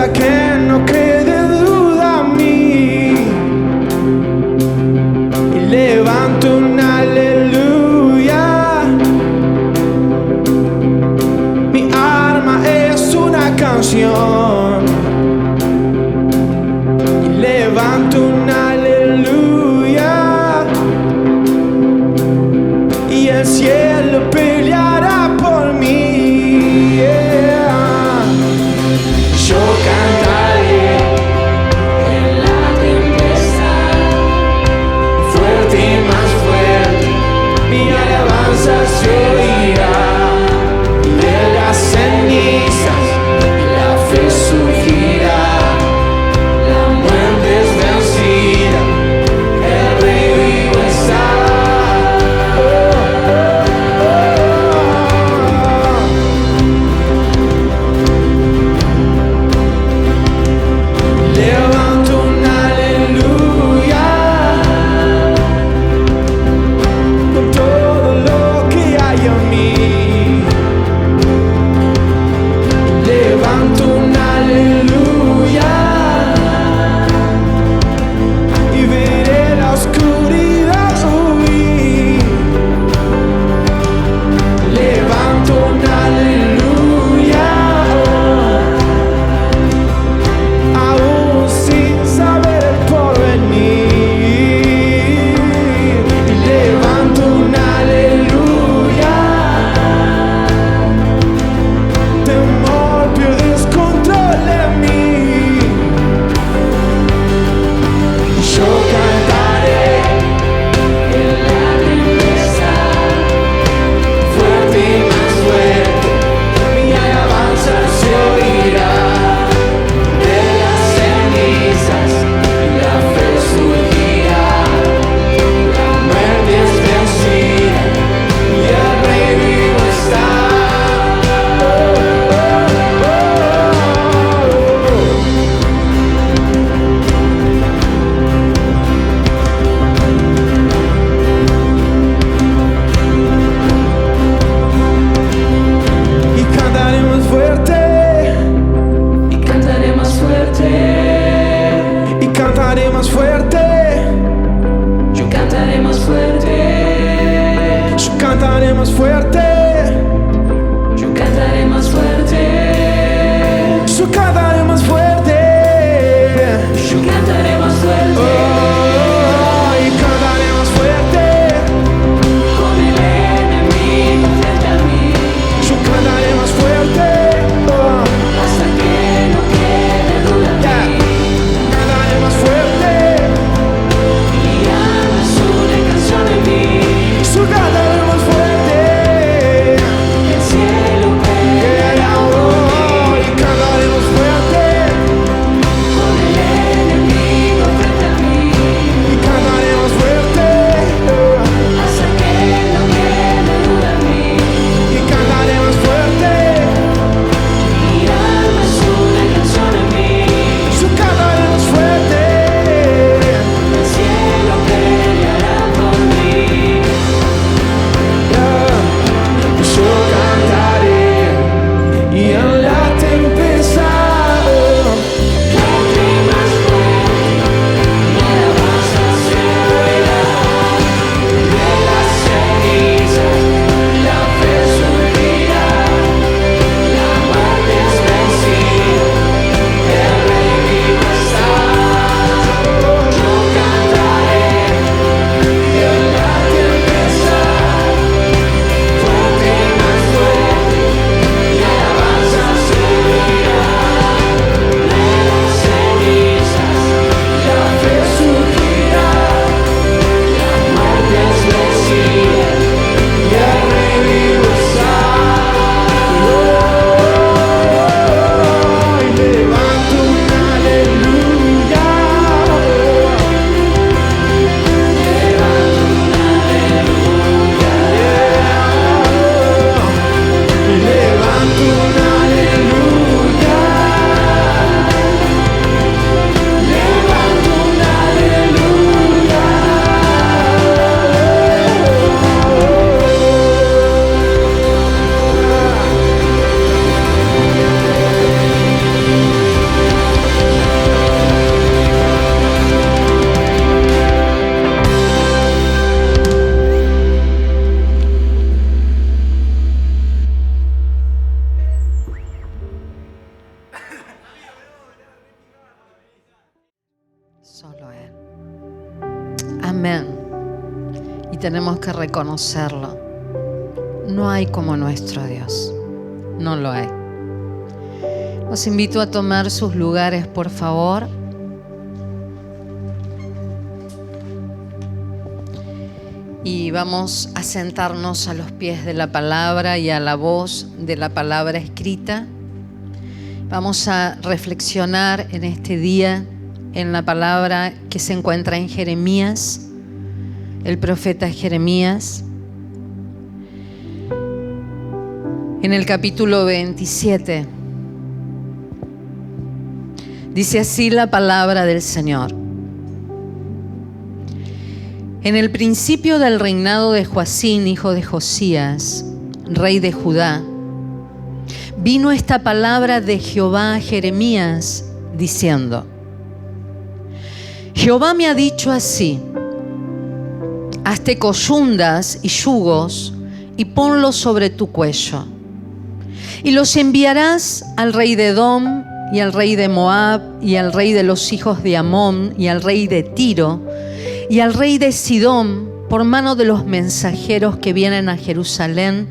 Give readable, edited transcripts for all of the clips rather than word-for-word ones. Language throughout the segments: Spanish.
hasta que no quede duda en mí, y levanto un aleluya. Mi arma es una canción, y levanto un aleluya, y el cielo peleará por mí, yeah. Yo cantaré En la tempestad, fuerte y más fuerte, mi alabanza se oirá. De las cenizas la fe surgirá, la muerte es vencida, el rey vivo está. Levanto un aleluya con todo lo que hay en mí. Levanto un aleluya y veré la oscuridad huir. Levanto un aleluya, aún sin saber el porvenir. Y levanto un aleluya, temor pierdes control de mí. Yo cantaré en la tempestad, fuerte y más fuerte, mi alabanza se oirá. De las cenizas la fe surgirá, la muerte es vencida y el rey vivo está. Y cantaré más fuerte, y cantaré más fuerte, y cantaré más fuerte, yo cantaré más fuerte, yo cantaré más fuerte, yo cantaré más fuerte, yo cantaré más fuerte, yo cantaré más fuerte, oh, y cantaré más fuerte, con el enemigo frente a mí, yo cantaré más fuerte, oh, hasta que no quede duda en yeah. mí. Cantaré más fuerte, Mi alma es una canción en mí, yo cantaré más fuerte, tenemos que reconocerlo. No hay como nuestro Dios. No lo hay. Los invito a tomar sus lugares, por favor. Y vamos a sentarnos a los pies de la palabra y a la voz de la palabra escrita. Vamos a reflexionar en este día en la palabra que se encuentra en Jeremías, el profeta Jeremías. En el capítulo 27, dice así la palabra del Señor. En el principio del reinado de Joacín, hijo de Josías, rey de Judá, vino esta palabra de Jehová a Jeremías, diciendo: Jehová me ha dicho así: hazte coyundas y yugos y ponlos sobre tu cuello. Y los enviarás al rey de Edom, y al rey de Moab, y al rey de los hijos de Amón, y al rey de Tiro, y al rey de Sidón, por mano de los mensajeros que vienen a Jerusalén,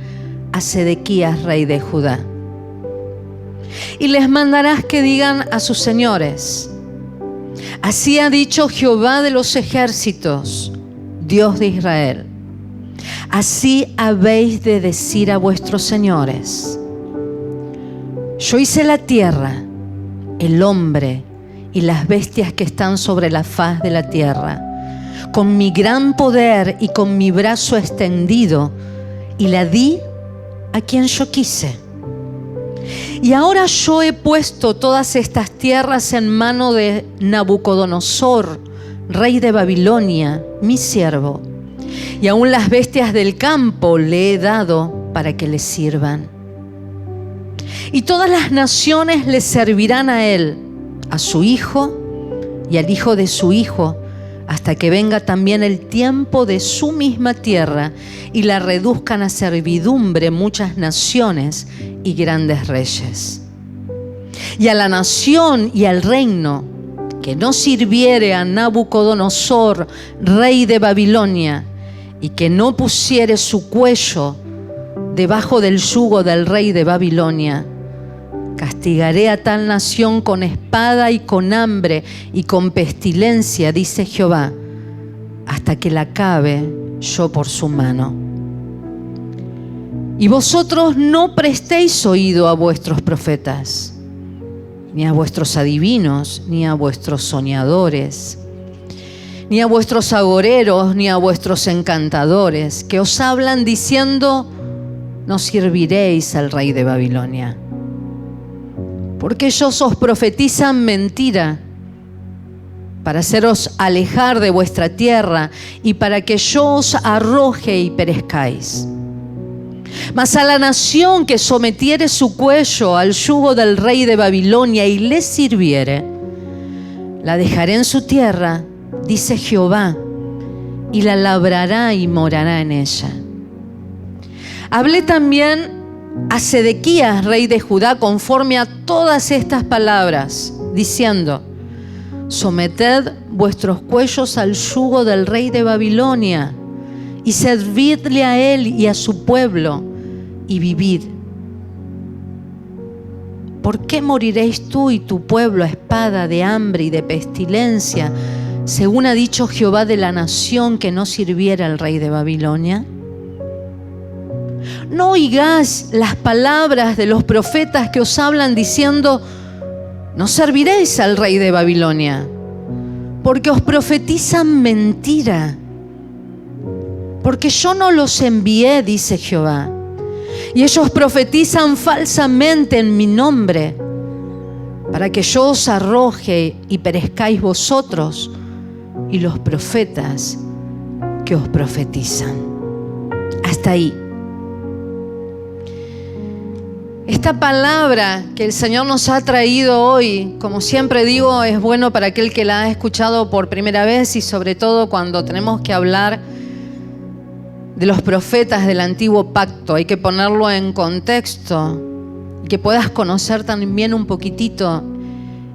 a Sedequías, rey de Judá. Y les mandarás que digan a sus señores: así ha dicho Jehová de los ejércitos, Dios de Israel. Así habéis de decir a vuestros señores: yo hice la tierra, el hombre y las bestias que están sobre la faz de la tierra, con mi gran poder y con mi brazo extendido, y la di a quien yo quise. Y ahora yo he puesto todas estas tierras en mano de Nabucodonosor, rey de Babilonia, mi siervo, y aún las bestias del campo le he dado para que le sirvan. Y todas las naciones le servirán a él, a su hijo y al hijo de su hijo, hasta que venga también el tiempo de su misma tierra y la reduzcan a servidumbre muchas naciones y grandes reyes. Y a la nación y al reino que no sirviere a Nabucodonosor, rey de Babilonia, y que no pusiere su cuello debajo del yugo del rey de Babilonia, castigaré a tal nación con espada y con hambre y con pestilencia, dice Jehová, hasta que la acabe yo por su mano. Y vosotros no prestéis oído a vuestros profetas, ni a vuestros adivinos, ni a vuestros soñadores, ni a vuestros agoreros, ni a vuestros encantadores, que os hablan diciendo: no serviréis al rey de Babilonia. Porque ellos os profetizan mentira para haceros alejar de vuestra tierra y para que yo os arroje y perezcáis. Mas a la nación que sometiere su cuello al yugo del rey de Babilonia y le sirviere, la dejaré en su tierra, dice Jehová, y la labrará y morará en ella. Hablé también a Sedequías, rey de Judá, conforme a todas estas palabras, diciendo: someted vuestros cuellos al yugo del rey de Babilonia y servidle a él y a su pueblo y vivid. ¿Por qué moriréis tú y tu pueblo a espada de hambre y de pestilencia, según ha dicho Jehová de la nación que no sirviera al rey de Babilonia? No oigáis las palabras de los profetas que os hablan diciendo: no serviréis al rey de Babilonia, porque os profetizan mentira. Porque yo no los envié, dice Jehová, y ellos profetizan falsamente en mi nombre, para que yo os arroje y perezcáis vosotros y los profetas que os profetizan. Hasta ahí. Esta palabra que el Señor nos ha traído hoy, como siempre digo, es bueno para aquel que la ha escuchado por primera vez y sobre todo cuando tenemos que hablar de los profetas del antiguo pacto. Hay que ponerlo en contexto y que puedas conocer también un poquitito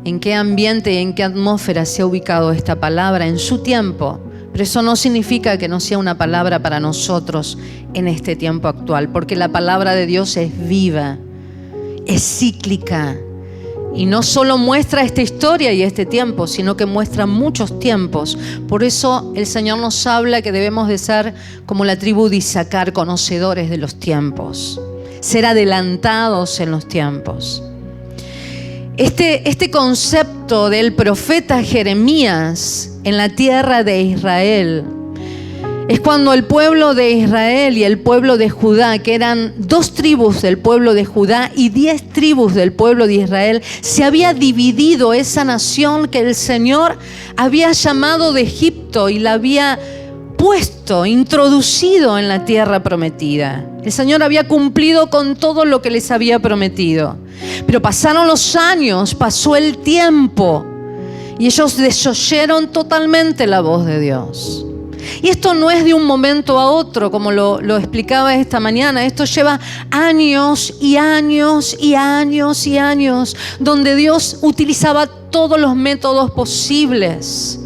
en qué ambiente y en qué atmósfera se ha ubicado esta palabra en su tiempo, Pero eso no significa que no sea una palabra para nosotros en este tiempo actual, porque la palabra de Dios es viva, es cíclica, y no solo muestra esta historia y este tiempo, sino que muestra muchos tiempos. Por eso el Señor nos habla que debemos de ser como la tribu de Isaacar, conocedores de los tiempos, ser adelantados en los tiempos. Este concepto del profeta Jeremías en la tierra de Israel es cuando el pueblo de Israel y el pueblo de Judá, que eran 2 tribus del pueblo de Judá y 10 tribus del pueblo de Israel, se había dividido esa nación que el Señor había llamado de Egipto y la había puesto, introducido en la tierra prometida. El Señor había cumplido con todo lo que les había prometido. Pero pasaron los años, pasó el tiempo y ellos desoyeron totalmente la voz de Dios. Y esto no es de un momento a otro, como lo explicaba esta mañana. Esto lleva años y años y años y años, donde Dios utilizaba todos los métodos posibles,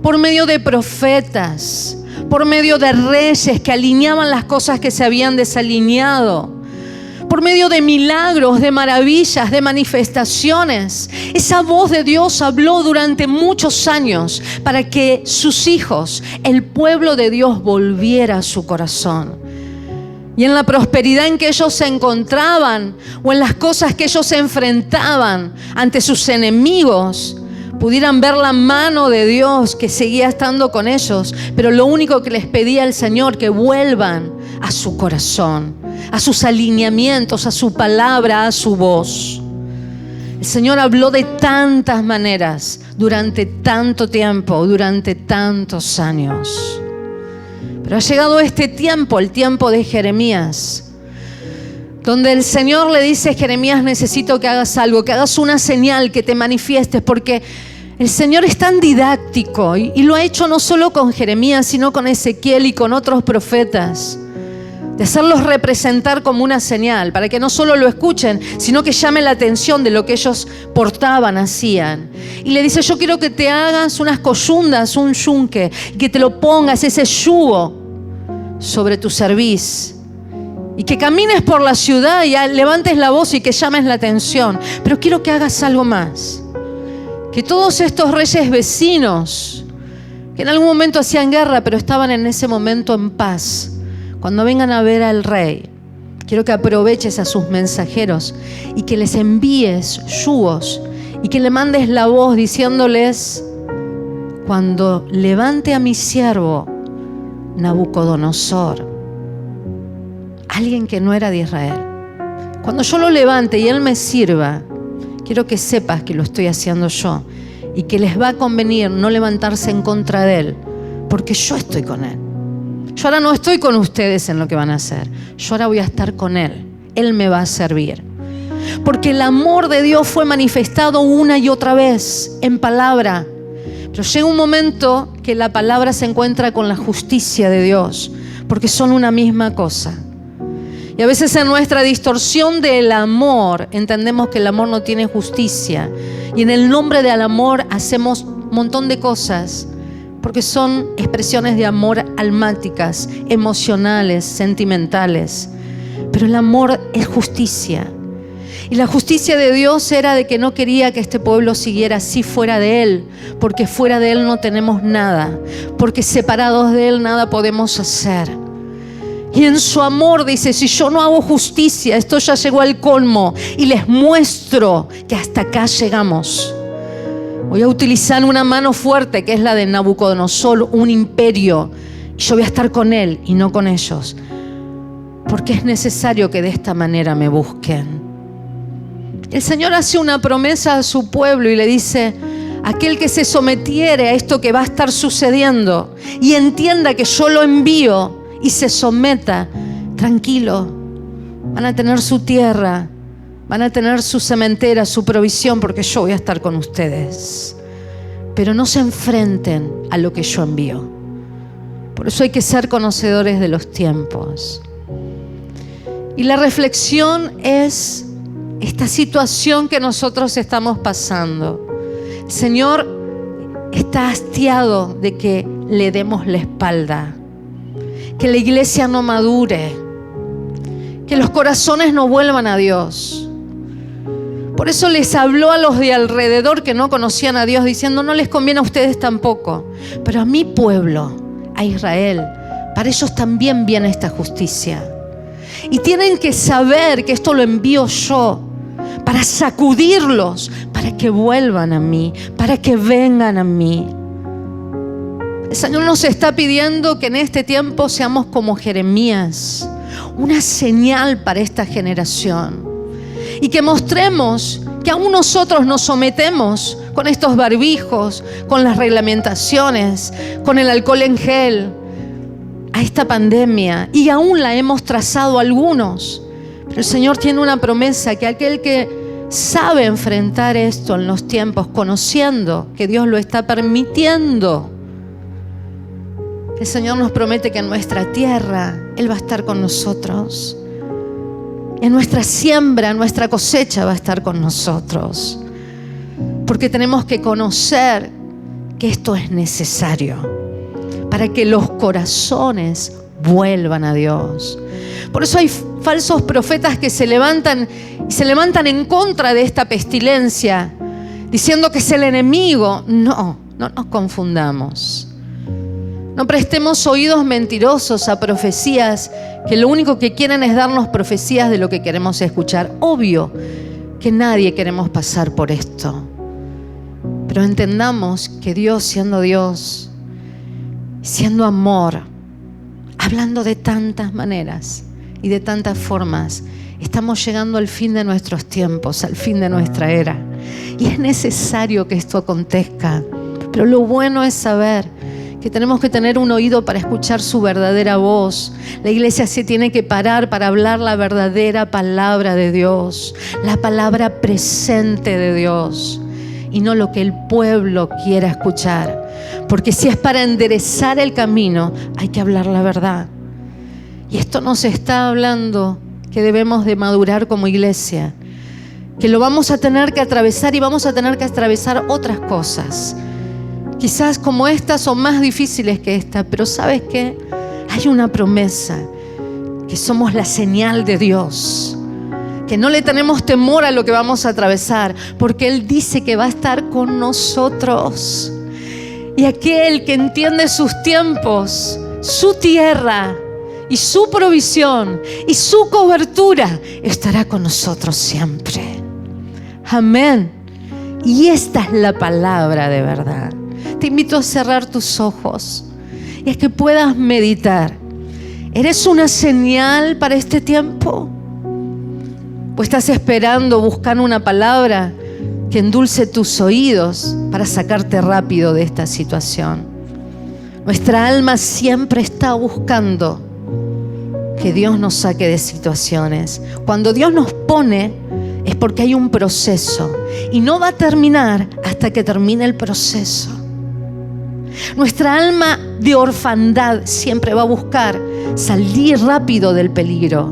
por medio de profetas, por medio de reyes que alineaban las cosas que se habían desalineado, por medio de milagros, de maravillas, de manifestaciones. Esa voz de Dios habló durante muchos años para que sus hijos, el pueblo de Dios, volviera a su corazón. Y en la prosperidad en que ellos se encontraban o en las cosas que ellos se enfrentaban ante sus enemigos, pudieran ver la mano de Dios que seguía estando con ellos. Pero lo único que les pedía el Señor, que vuelvan a su corazón, a sus alineamientos, a su palabra, a su voz. El Señor habló de tantas maneras durante tanto tiempo, durante tantos años. Pero ha llegado este tiempo, el tiempo de Jeremías, donde el Señor le dice: Jeremías, necesito que hagas algo, que hagas una señal, que te manifiestes, porque el Señor es tan didáctico y lo ha hecho no solo con Jeremías, sino con Ezequiel y con otros profetas, de hacerlos representar como una señal, para que no solo lo escuchen, sino que llame la atención de lo que ellos portaban, hacían. Y le dice: yo quiero que te hagas unas coyundas, un yunque, que te lo pongas, ese yugo, sobre tu cerviz, y que camines por la ciudad y levantes la voz y que llames la atención. Pero quiero que hagas algo más, que todos estos reyes vecinos, que en algún momento hacían guerra, pero estaban en ese momento en paz, cuando vengan a ver al rey, quiero que aproveches a sus mensajeros y que les envíes yugos y que le mandes la voz diciéndoles: cuando levante a mi siervo Nabucodonosor, alguien que no era de Israel, cuando yo lo levante y él me sirva, quiero que sepas que lo estoy haciendo yo y que les va a convenir no levantarse en contra de él, porque yo estoy con él. Yo ahora no estoy con ustedes en lo que van a hacer. Yo ahora voy a estar con Él. Él me va a servir. Porque el amor de Dios fue manifestado una y otra vez en palabra. Pero llega un momento que la palabra se encuentra con la justicia de Dios, porque son una misma cosa. Y a veces en nuestra distorsión del amor entendemos que el amor no tiene justicia. Y en el nombre del amor hacemos un montón de cosas, porque son expresiones de amor almáticas, emocionales, sentimentales. Pero el amor es justicia. Y la justicia de Dios era de que no quería que este pueblo siguiera así fuera de Él, porque fuera de Él no tenemos nada, porque separados de Él nada podemos hacer. Y en su amor dice: si yo no hago justicia, esto ya llegó al colmo, y les muestro que hasta acá llegamos. Voy a utilizar una mano fuerte, que es la de Nabucodonosor, un imperio. Y yo voy a estar con él y no con ellos, porque es necesario que de esta manera me busquen. El Señor hace una promesa a su pueblo y le dice: aquel que se sometiere a esto que va a estar sucediendo y entienda que yo lo envío y se someta, tranquilo, van a tener su tierra, van a tener su cementera, su provisión, porque yo voy a estar con ustedes. Pero no se enfrenten a lo que yo envío. Por eso hay que ser conocedores de los tiempos. Y la reflexión es esta situación que nosotros estamos pasando. El Señor está hastiado de que le demos la espalda, que la iglesia no madure, que los corazones no vuelvan a Dios. Por eso les habló a los de alrededor que no conocían a Dios, diciendo: no les conviene a ustedes tampoco, pero a mi pueblo, a Israel, para ellos también viene esta justicia. Y tienen que saber que esto lo envío yo para sacudirlos, para que vuelvan a mí, para que vengan a mí. El Señor nos está pidiendo que en este tiempo seamos como Jeremías, una señal para esta generación, y que mostremos que aún nosotros nos sometemos con estos barbijos, con las reglamentaciones, con el alcohol en gel, a esta pandemia, y aún la hemos trazado algunos. Pero el Señor tiene una promesa, que aquel que sabe enfrentar esto en los tiempos, conociendo que Dios lo está permitiendo, el Señor nos promete que en nuestra tierra Él va a estar con nosotros. En nuestra siembra, en nuestra cosecha va a estar con nosotros. Porque tenemos que conocer que esto es necesario para que los corazones vuelvan a Dios. Por eso hay falsos profetas que se levantan en contra de esta pestilencia, diciendo que es el enemigo. No nos confundamos. No prestemos oídos mentirosos a profecías que lo único que quieren es darnos profecías de lo que queremos escuchar. Obvio que nadie queremos pasar por esto, pero entendamos que Dios, siendo amor, hablando de tantas maneras y de tantas formas, estamos llegando al fin de nuestros tiempos, al fin de nuestra era, y es necesario que esto acontezca. Pero lo bueno es saber que tenemos que tener un oído para escuchar su verdadera voz. La iglesia se tiene que parar para hablar la verdadera palabra de Dios, la palabra presente de Dios, y no lo que el pueblo quiera escuchar. Porque si es para enderezar el camino, hay que hablar la verdad. Y esto nos está hablando que debemos de madurar como iglesia, que lo vamos a tener que atravesar, y vamos a tener que atravesar otras cosas. Quizás como estas o más difíciles que esta, pero ¿sabes qué? Hay una promesa, que somos la señal de Dios, que no le tenemos temor a lo que vamos a atravesar, porque Él dice que va a estar con nosotros. Y aquel que entiende sus tiempos, su tierra y su provisión y su cobertura, estará con nosotros siempre. Amén. Y esta es la palabra de verdad. Te invito a cerrar tus ojos y a que puedas meditar. ¿Eres una señal para este tiempo? ¿O estás esperando buscar una palabra que endulce tus oídos para sacarte rápido de esta situación? Nuestra alma siempre está buscando que Dios nos saque de situaciones. Cuando Dios nos pone, es porque hay un proceso, y no va a terminar hasta que termine el proceso. Nuestra alma de orfandad siempre va a buscar salir rápido del peligro.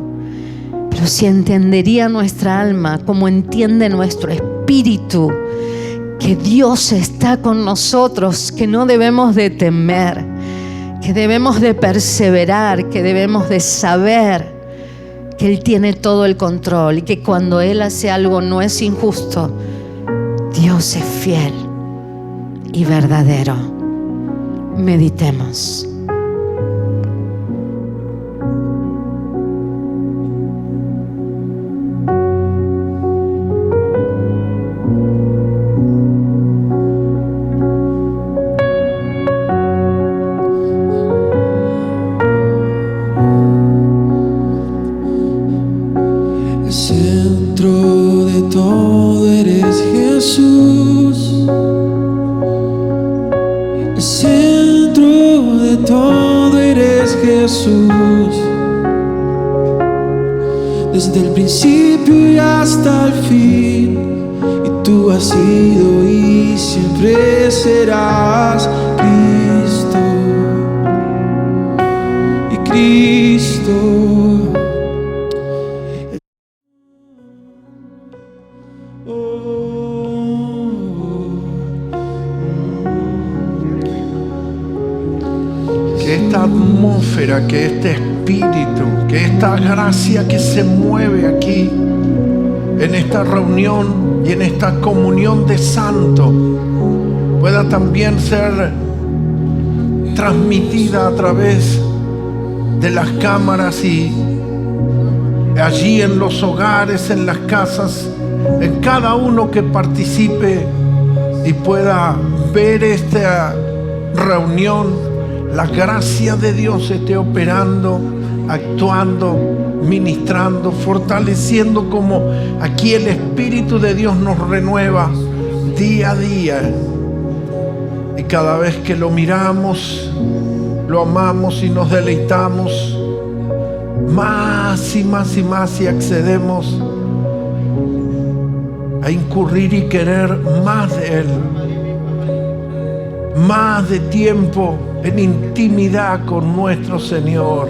Pero si entendería nuestra alma como entiende nuestro espíritu, que Dios está con nosotros, que no debemos de temer, que debemos de perseverar, que debemos de saber que Él tiene todo el control, y que cuando Él hace algo no es injusto. Dios es fiel y verdadero. Meditemos. El centro de todo eres Jesús. El centro de todo eres Jesús. Desde el principio y hasta el fin, y tú has sido y siempre serás Cristo. Y Cristo. gracia, que este espíritu, que esta gracia que se mueve aquí en esta reunión y en esta comunión de santos pueda también ser transmitida a través de las cámaras y allí en los hogares, en las casas, en cada uno que participe y pueda ver esta reunión. La gracia de Dios esté operando, actuando, ministrando, fortaleciendo, como aquí el Espíritu de Dios nos renueva día a día. Y cada vez que lo miramos, lo amamos y nos deleitamos más y más y más, y accedemos a incurrir y querer más de Él, más de tiempo en intimidad con nuestro Señor,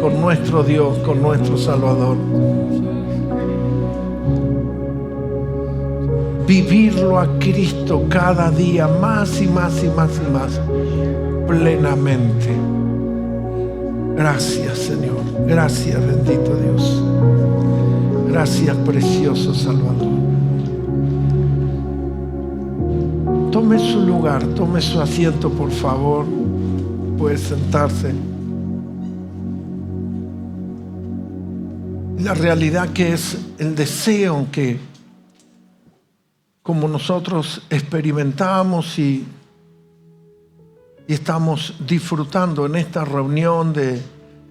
con nuestro Dios, con nuestro Salvador. Vivirlo a Cristo cada día más y más y más y más plenamente. Gracias, Señor. Gracias, bendito Dios. Gracias, precioso Salvador. Tome su lugar, tome su asiento, por favor. Puede sentarse. La realidad que es el deseo que, como nosotros experimentamos y estamos disfrutando en esta reunión de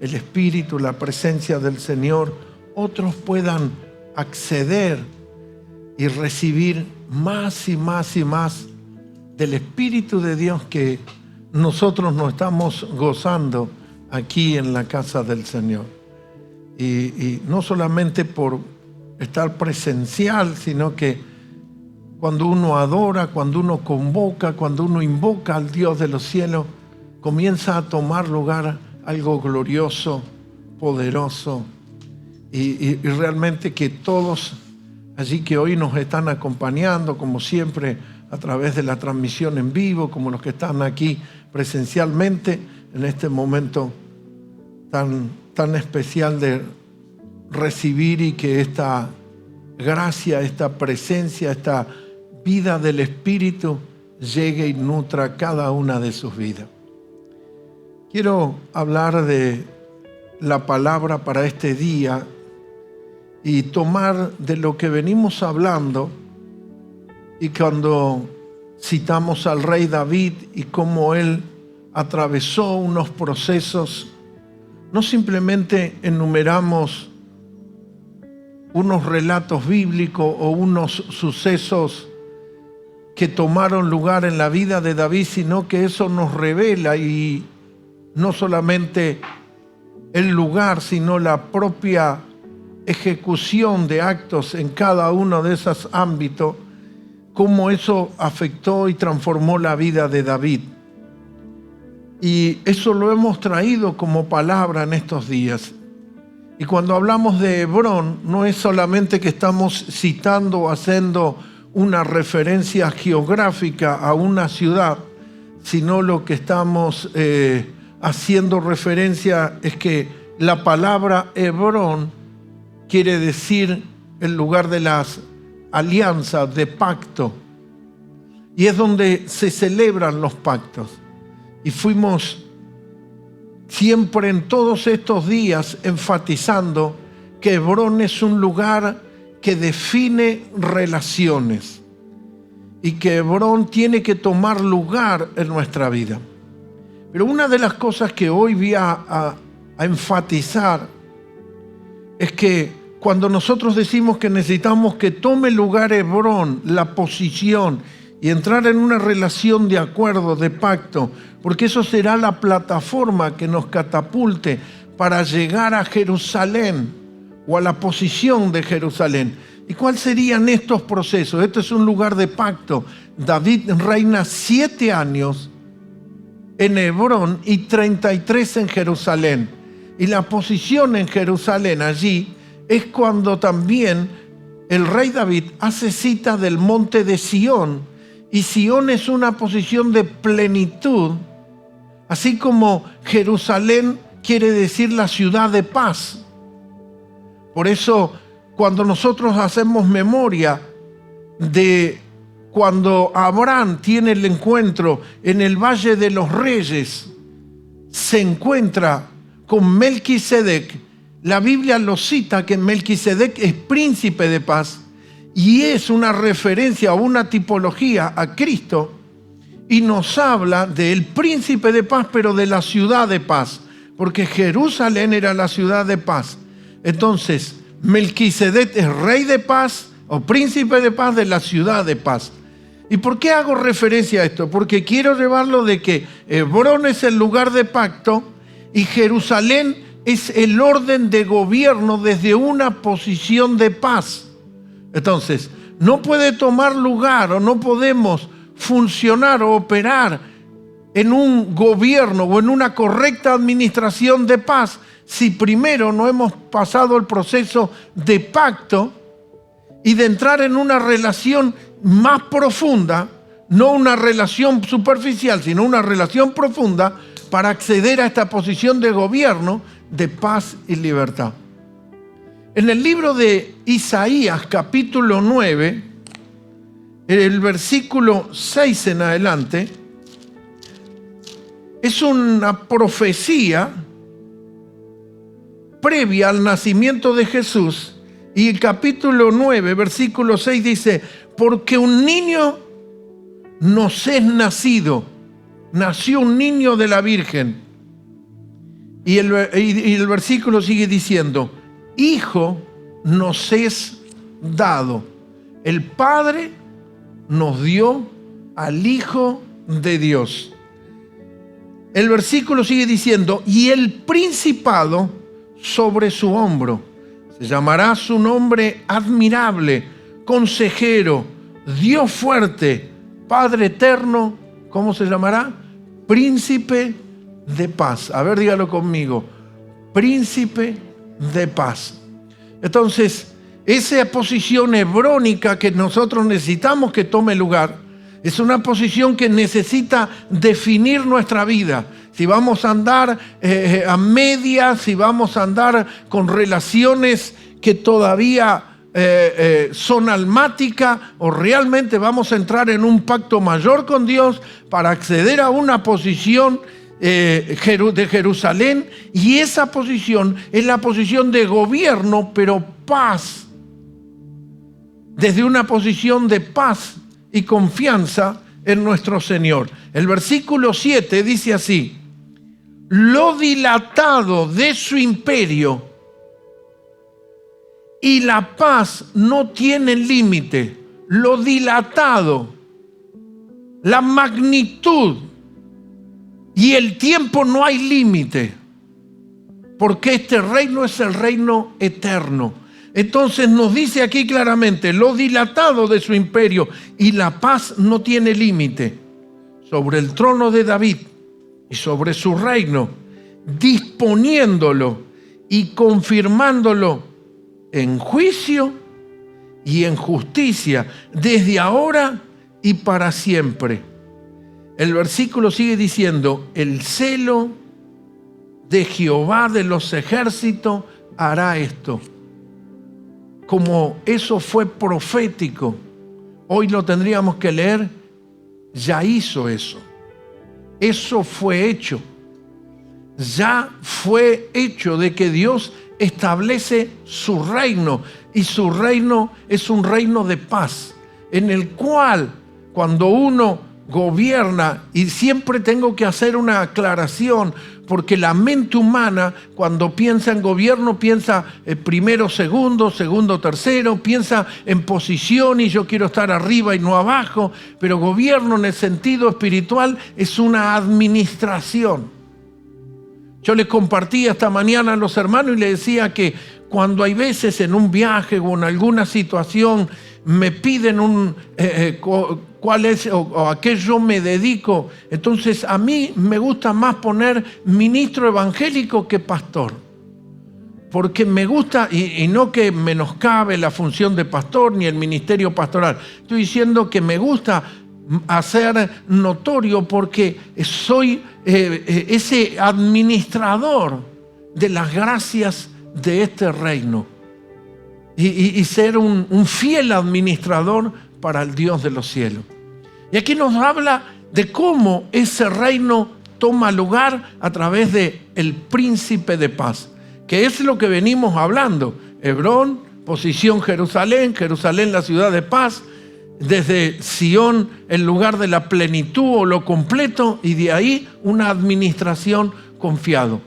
el Espíritu, la presencia del Señor, otros puedan acceder y recibir más y más y más del Espíritu de Dios que nosotros nos estamos gozando aquí en la casa del Señor. Y no solamente por estar presencial, sino que cuando uno adora, cuando uno convoca, cuando uno invoca al Dios de los cielos, comienza a tomar lugar algo glorioso, poderoso, y realmente que todos allí que hoy nos están acompañando, como siempre, a través de la transmisión en vivo, como los que están aquí presencialmente, en este momento tan especial de recibir, y que esta gracia, esta presencia, esta vida del Espíritu llegue y nutra cada una de sus vidas. Quiero hablar de la palabra para este día y tomar de lo que venimos hablando, y cuando citamos al rey David y cómo él atravesó unos procesos, no simplemente enumeramos unos relatos bíblicos o unos sucesos que tomaron lugar en la vida de David, sino que eso nos revela, y no solamente el lugar, sino la propia ejecución de actos en cada uno de esos ámbitos, cómo eso afectó y transformó la vida de David. Y eso lo hemos traído como palabra en estos días. Y cuando hablamos de Hebrón, no es solamente que estamos citando o haciendo una referencia geográfica a una ciudad, sino lo que estamos haciendo referencia es que la palabra Hebrón quiere decir el lugar de las alianzas, de pacto, y es donde se celebran los pactos. Y fuimos siempre en todos estos días enfatizando que Hebrón es un lugar que define relaciones, y que Hebrón tiene que tomar lugar en nuestra vida. Pero una de las cosas que hoy voy a enfatizar es que cuando nosotros decimos que necesitamos que tome lugar Hebrón, la posición, y entrar en una relación de acuerdo, de pacto, porque eso será la plataforma que nos catapulte para llegar a Jerusalén o a la posición de Jerusalén. ¿Y cuáles serían estos procesos? Esto es un lugar de pacto. David reina 7 años en Hebrón y 33 en Jerusalén. Y la posición en Jerusalén allí es cuando también el rey David hace cita del monte de Sión. Y Sión es una posición de plenitud, así como Jerusalén quiere decir la ciudad de paz. Por eso, cuando nosotros hacemos memoria de cuando Abraham tiene el encuentro en el Valle de los Reyes, se encuentra con Melquisedec. La Biblia lo cita que Melquisedec es príncipe de paz y es una referencia o una tipología a Cristo, y nos habla del príncipe de paz, pero de la ciudad de paz, porque Jerusalén era la ciudad de paz. Entonces, Melquisedec es rey de paz o príncipe de paz de la ciudad de paz. ¿Y por qué hago referencia a esto? Porque quiero llevarlo de que Hebrón es el lugar de pacto y Jerusalén es el orden de gobierno desde una posición de paz. Entonces, no puede tomar lugar o no podemos funcionar o operar en un gobierno o en una correcta administración de paz si primero no hemos pasado el proceso de pacto y de entrar en una relación más profunda, no una relación superficial, sino una relación profunda para acceder a esta posición de gobierno de paz y libertad. En el libro de Isaías, capítulo 9, el versículo 6 en adelante, es una profecía previa al nacimiento de Jesús. Y el capítulo 9, versículo 6 dice: porque un niño nos es nacido, nació un niño de la Virgen. Y el versículo sigue diciendo: hijo nos es dado. El Padre nos dio al Hijo de Dios. El versículo sigue diciendo: y el principado sobre su hombro. Se llamará su nombre admirable, consejero, Dios fuerte, Padre eterno. ¿Cómo se llamará? Príncipe de paz. A ver, dígalo conmigo. Príncipe de paz. Entonces, esa posición hebrónica que nosotros necesitamos que tome lugar, es una posición que necesita definir nuestra vida. Si vamos a andar a medias, si vamos a andar con relaciones que todavía son almáticas, o realmente vamos a entrar en un pacto mayor con Dios para acceder a una posición de Jerusalén, y esa posición es la posición de gobierno, pero paz, desde una posición de paz y confianza en nuestro Señor. El versículo 7 dice así: lo dilatado de su imperio y la paz no tienen límite. Lo dilatado, la magnitud y el tiempo no hay límite, porque este reino es el reino eterno. Entonces nos dice aquí claramente: lo dilatado de su imperio y la paz no tiene límite sobre el trono de David y sobre su reino, disponiéndolo y confirmándolo en juicio y en justicia, desde ahora y para siempre. El versículo sigue diciendo: el celo de Jehová de los ejércitos hará esto. Como eso fue profético, hoy lo tendríamos que leer: ya hizo eso. Eso fue hecho. Ya fue hecho, de que Dios establece su reino, y su reino es un reino de paz, en el cual cuando uno gobierna, y siempre tengo que hacer una aclaración, porque la mente humana cuando piensa en gobierno piensa primero, segundo, tercero, piensa en posición y yo quiero estar arriba y no abajo, pero gobierno en el sentido espiritual es una administración. Yo les compartía esta mañana a los hermanos y les decía que cuando hay veces en un viaje o en alguna situación me piden cuál es o a qué yo me dedico, entonces a mí me gusta más poner ministro evangélico que pastor, porque me gusta, y no que menoscabe la función de pastor ni el ministerio pastoral, estoy diciendo que me gusta hacer notorio porque soy ese administrador de las gracias de este reino y ser un fiel administrador para el Dios de los cielos. Y aquí nos habla de cómo ese reino toma lugar a través del príncipe de paz, que es lo que venimos hablando. Hebrón, posición Jerusalén, Jerusalén la ciudad de paz, desde Sión el lugar de la plenitud o lo completo, y de ahí una administración confiado.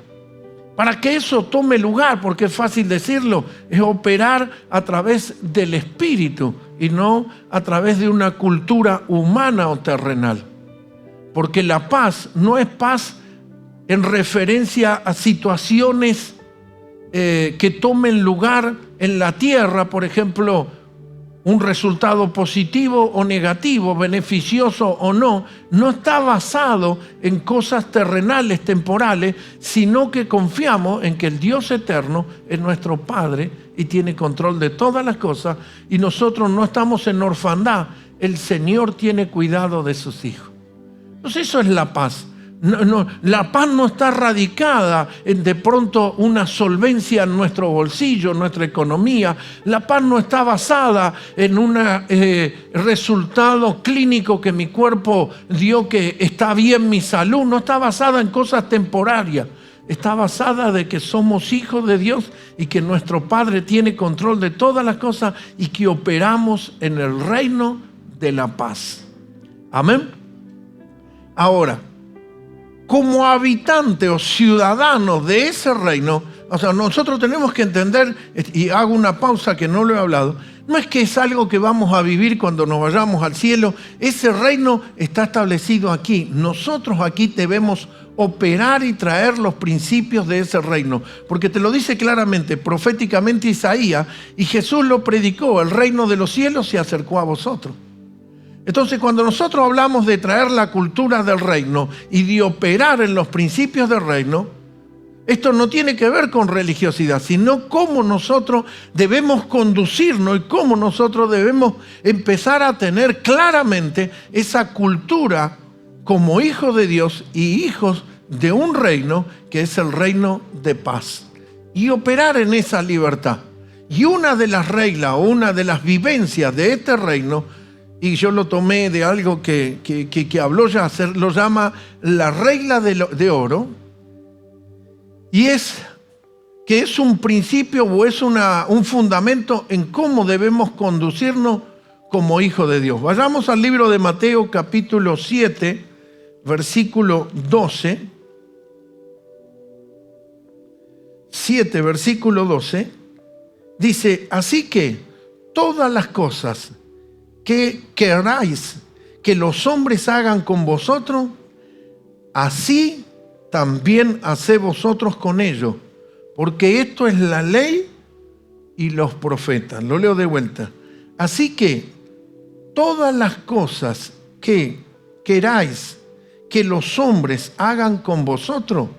Para que eso tome lugar, porque es fácil decirlo, es operar a través del Espíritu y no a través de una cultura humana o terrenal. Porque la paz no es paz en referencia a situaciones que tomen lugar en la tierra, por ejemplo, un resultado positivo o negativo, beneficioso o no, no está basado en cosas terrenales, temporales, sino que confiamos en que el Dios eterno es nuestro Padre y tiene control de todas las cosas, y nosotros no estamos en orfandad, el Señor tiene cuidado de sus hijos. Entonces eso es la paz. La paz no está radicada en de pronto una solvencia en nuestro bolsillo, en nuestra economía. La paz no está basada en un resultado clínico que mi cuerpo dio, que está bien mi salud. No está basada en cosas temporarias. Está basada de que somos hijos de Dios y que nuestro Padre tiene control de todas las cosas y que operamos en el reino de la paz. Amén. Ahora, como habitante o ciudadano de ese reino, o sea, nosotros tenemos que entender, y hago una pausa que no lo he hablado, no es que es algo que vamos a vivir cuando nos vayamos al cielo. Ese reino está establecido aquí. Nosotros aquí debemos operar y traer los principios de ese reino, porque te lo dice claramente, proféticamente Isaías, y Jesús lo predicó: el reino de los cielos se acercó a vosotros. Entonces, cuando nosotros hablamos de traer la cultura del reino y de operar en los principios del reino, esto no tiene que ver con religiosidad, sino cómo nosotros debemos conducirnos y cómo nosotros debemos empezar a tener claramente esa cultura como hijos de Dios y hijos de un reino que es el reino de paz, y operar en esa libertad. Y una de las reglas o una de las vivencias de este reino, y yo lo tomé de algo que habló Yasser, lo llama la regla de oro, y es que es un principio o es un fundamento en cómo debemos conducirnos como hijos de Dios. Vayamos al libro de Mateo capítulo 7, versículo 12. 7, versículo 12, dice: así que todas las cosas que queráis que los hombres hagan con vosotros, así también haced vosotros con ellos, porque esto es la ley y los profetas. Lo leo de vuelta. Así que todas las cosas que queráis que los hombres hagan con vosotros,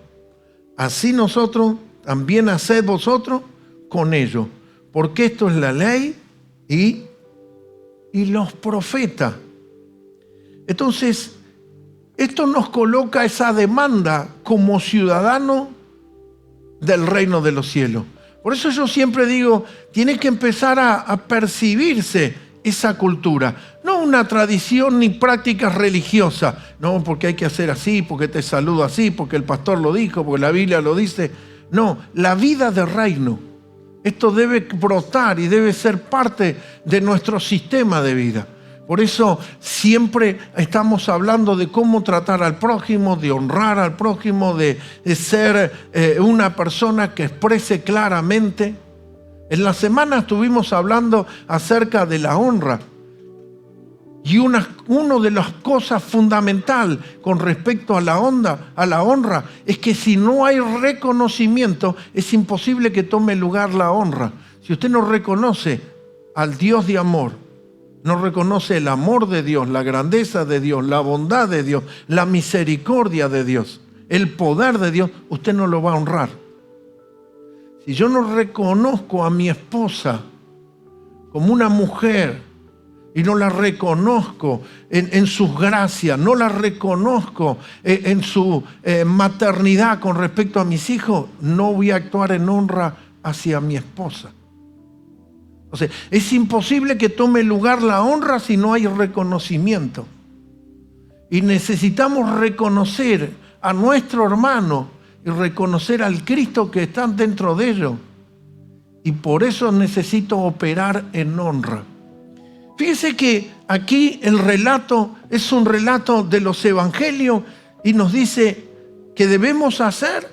así nosotros también haced vosotros con ellos, porque esto es la ley y los profetas. Entonces, esto nos coloca esa demanda como ciudadanos del reino de los cielos. Por eso yo siempre digo, tiene que empezar a percibirse esa cultura. No una tradición ni prácticas religiosas. No, porque hay que hacer así, porque te saludo así, porque el pastor lo dijo, porque la Biblia lo dice. No, la vida de reino. Esto debe brotar y debe ser parte de nuestro sistema de vida. Por eso siempre estamos hablando de cómo tratar al prójimo, de honrar al prójimo, de ser una persona que exprese claramente. En la semana estuvimos hablando acerca de la honra. Y una de las cosas fundamentales con respecto a la honra es que si no hay reconocimiento, es imposible que tome lugar la honra. Si usted no reconoce al Dios de amor, no reconoce el amor de Dios, la grandeza de Dios, la bondad de Dios, la misericordia de Dios, el poder de Dios, usted no lo va a honrar. Si yo no reconozco a mi esposa como una mujer y no la reconozco en sus gracias, no la reconozco en su maternidad con respecto a mis hijos, no voy a actuar en honra hacia mi esposa. O sea, es imposible que tome lugar la honra si no hay reconocimiento. Y necesitamos reconocer a nuestro hermano y reconocer al Cristo que está dentro de ellos. Y por eso necesito operar en honra. Fíjese que aquí el relato es un relato de los evangelios y nos dice que debemos hacer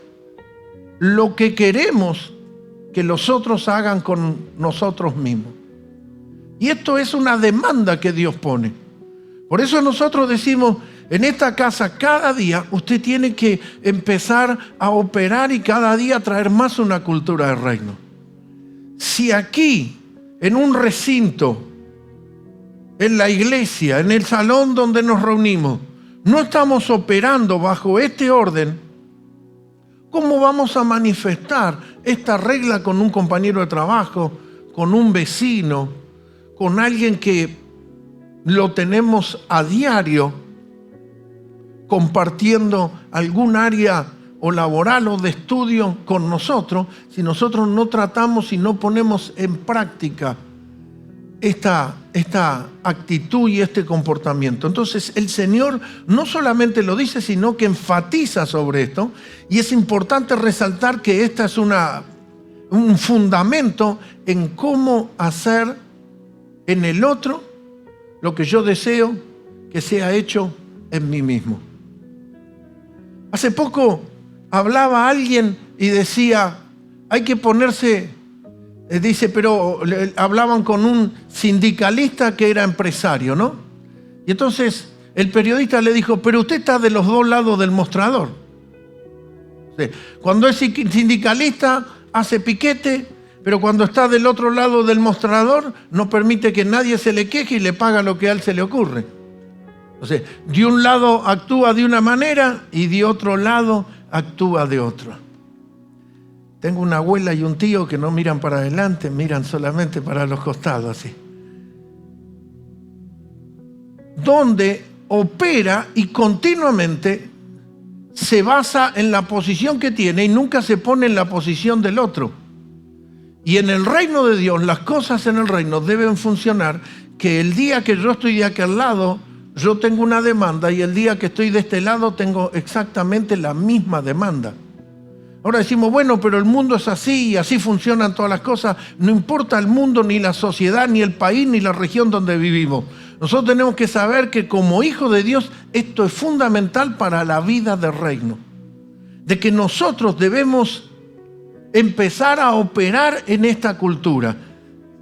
lo que queremos que los otros hagan con nosotros mismos. Y esto es una demanda que Dios pone. Por eso nosotros decimos, en esta casa cada día usted tiene que empezar a operar y cada día traer más una cultura de reino. Si aquí, en un recinto, en la iglesia, en el salón donde nos reunimos, no estamos operando bajo este orden, ¿cómo vamos a manifestar esta regla con un compañero de trabajo, con un vecino, con alguien que lo tenemos a diario compartiendo algún área o laboral o de estudio con nosotros, si nosotros no tratamos y no ponemos en práctica esta actitud y este comportamiento? Entonces el Señor no solamente lo dice, sino que enfatiza sobre esto, y es importante resaltar que esta es un fundamento en cómo hacer en el otro lo que yo deseo que sea hecho en mí mismo. Hace poco hablaba alguien y decía, hay que ponerse, pero hablaban con un sindicalista que era empresario, ¿no? Y entonces el periodista le dijo, pero usted está de los dos lados del mostrador. Sí. Cuando es sindicalista hace piquete, pero cuando está del otro lado del mostrador no permite que nadie se le queje y le paga lo que a él se le ocurre. O sea, de un lado actúa de una manera y de otro lado actúa de otra. Tengo una abuela y un tío que no miran para adelante, miran solamente para los costados, así. Donde opera y continuamente se basa en la posición que tiene y nunca se pone en la posición del otro. Y en el reino de Dios, las cosas en el reino deben funcionar, que el día que yo estoy de aquel lado, yo tengo una demanda, y el día que estoy de este lado tengo exactamente la misma demanda. Ahora decimos, bueno, pero el mundo es así y así funcionan todas las cosas. No importa el mundo, ni la sociedad, ni el país, ni la región donde vivimos. Nosotros tenemos que saber que como hijos de Dios, esto es fundamental para la vida del reino. De que nosotros debemos empezar a operar en esta cultura.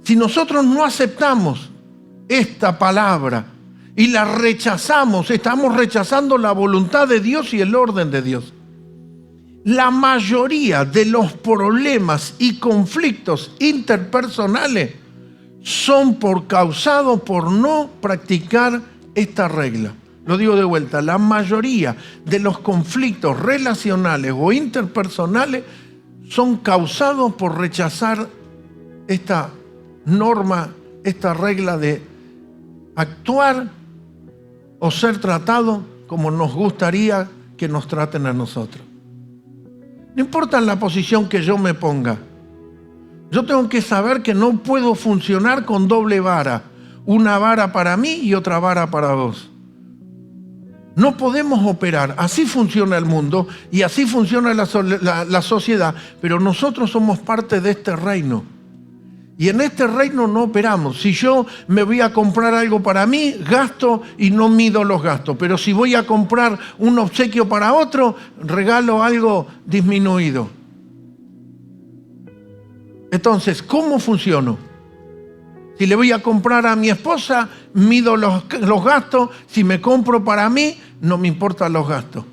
Si nosotros no aceptamos esta palabra y la rechazamos, estamos rechazando la voluntad de Dios y el orden de Dios. La mayoría de los problemas y conflictos interpersonales son causados por no practicar esta regla. Lo digo de vuelta, la mayoría de los conflictos relacionales o interpersonales son causados por rechazar esta norma, esta regla de actuar o ser tratado como nos gustaría que nos traten a nosotros. No importa la posición que yo me ponga. Yo tengo que saber que no puedo funcionar con doble vara. Una vara para mí y otra vara para vos. No podemos operar. Así funciona el mundo y así funciona la sociedad. Pero nosotros somos parte de este reino. Y en este reino no operamos. Si yo me voy a comprar algo para mí, gasto y no mido los gastos. Pero si voy a comprar un obsequio para otro, regalo algo disminuido. Entonces, ¿cómo funciono? Si le voy a comprar a mi esposa, mido los gastos. Si me compro para mí, no me importan los gastos.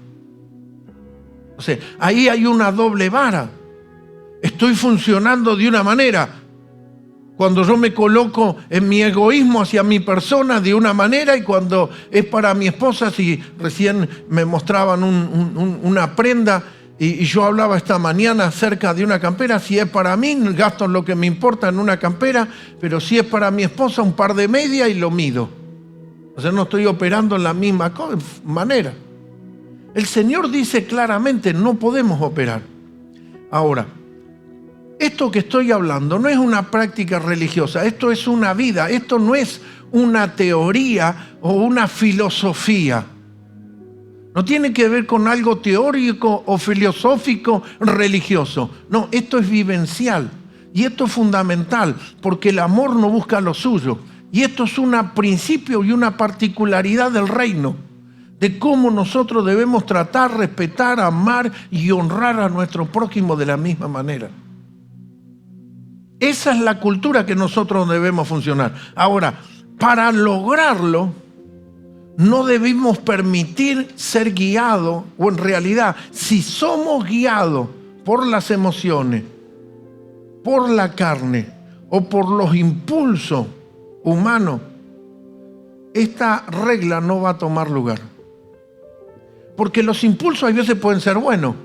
O sea, ahí hay una doble vara. Estoy funcionando de una manera. Cuando yo me coloco en mi egoísmo hacia mi persona de una manera, y cuando es para mi esposa, si recién me mostraban una prenda Y yo hablaba esta mañana acerca de una campera. Si es para mí, gasto lo que me importa en una campera, pero si es para mi esposa, un par de medias y lo mido. O sea, no estoy operando en la misma manera. El Señor dice claramente, no podemos operar. Ahora, esto que estoy hablando no es una práctica religiosa, esto es una vida, esto no es una teoría o una filosofía. No tiene que ver con algo teórico o filosófico religioso. No, esto es vivencial y esto es fundamental porque el amor no busca lo suyo. Y esto es un principio y una particularidad del reino, de cómo nosotros debemos tratar, respetar, amar y honrar a nuestro prójimo de la misma manera. Esa es la cultura que nosotros debemos funcionar. Ahora, para lograrlo, no debemos permitir ser guiados, o en realidad, si somos guiados por las emociones, por la carne o por los impulsos humanos, esta regla no va a tomar lugar. Porque los impulsos a veces pueden ser buenos.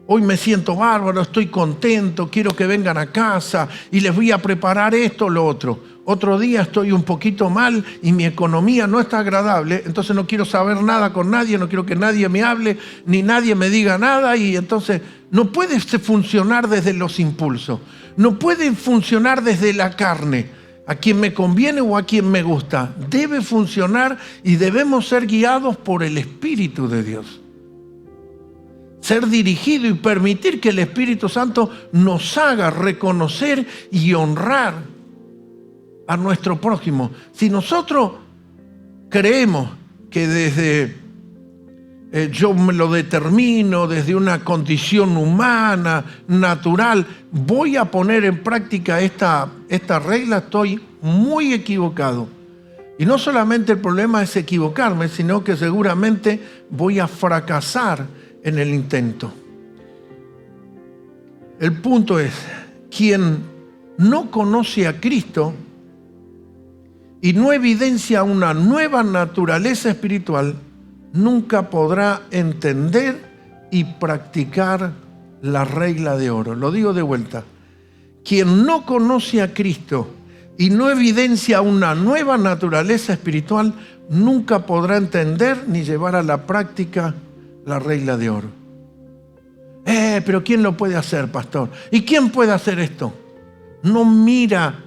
Hoy me siento bárbaro, estoy contento, quiero que vengan a casa y les voy a preparar esto o lo otro. Otro día estoy un poquito mal y mi economía no está agradable, entonces no quiero saber nada con nadie, no quiero que nadie me hable, ni nadie me diga nada, y entonces no puede funcionar desde los impulsos, no puede funcionar desde la carne, a quien me conviene o a quien me gusta. Debe funcionar y debemos ser guiados por el Espíritu de Dios. Ser dirigido y permitir que el Espíritu Santo nos haga reconocer y honrar a nuestro prójimo. Si nosotros creemos que desde yo me lo determino, desde una condición humana, natural, voy a poner en práctica esta regla, estoy muy equivocado. Y no solamente el problema es equivocarme, sino que seguramente voy a fracasar en el intento. El punto es, quien no conoce a Cristo y no evidencia una nueva naturaleza espiritual, nunca podrá entender y practicar la regla de oro. Lo digo de vuelta. Quien no conoce a Cristo y no evidencia una nueva naturaleza espiritual, nunca podrá entender ni llevar a la práctica la regla de oro. Pero ¿quién lo puede hacer, pastor? ¿Y quién puede hacer esto? No mira,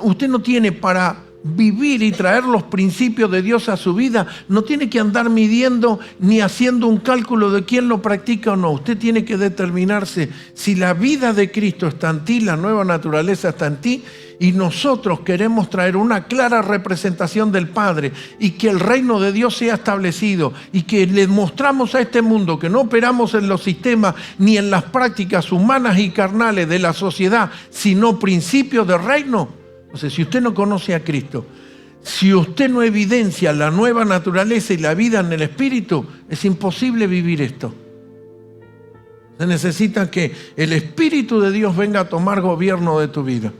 usted no tiene para vivir y traer los principios de Dios a su vida, no tiene que andar midiendo ni haciendo un cálculo de quién lo practica o no. Usted tiene que determinarse si la vida de Cristo está en ti, la nueva naturaleza está en ti, y nosotros queremos traer una clara representación del Padre y que el reino de Dios sea establecido y que le mostramos a este mundo que no operamos en los sistemas ni en las prácticas humanas y carnales de la sociedad, sino principios del reino. Entonces, si usted no conoce a Cristo, si usted no evidencia la nueva naturaleza y la vida en el Espíritu, es imposible vivir esto. Se necesita que el Espíritu de Dios venga a tomar gobierno de tu vida.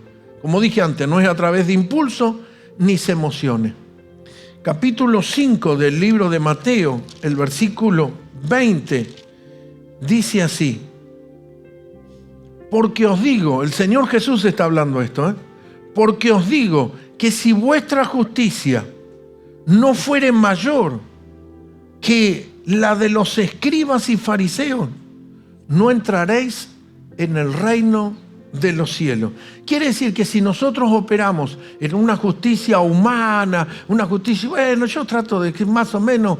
Como dije antes, no es a través de impulso ni emociones. Capítulo 5 del libro de Mateo, el versículo 20, dice así: porque os digo, el Señor Jesús está hablando esto, porque os digo que si vuestra justicia no fuere mayor que la de los escribas y fariseos, no entraréis en el reino de los cielos. Quiere decir que si nosotros operamos en una justicia humana, una justicia, bueno, yo trato de que más o menos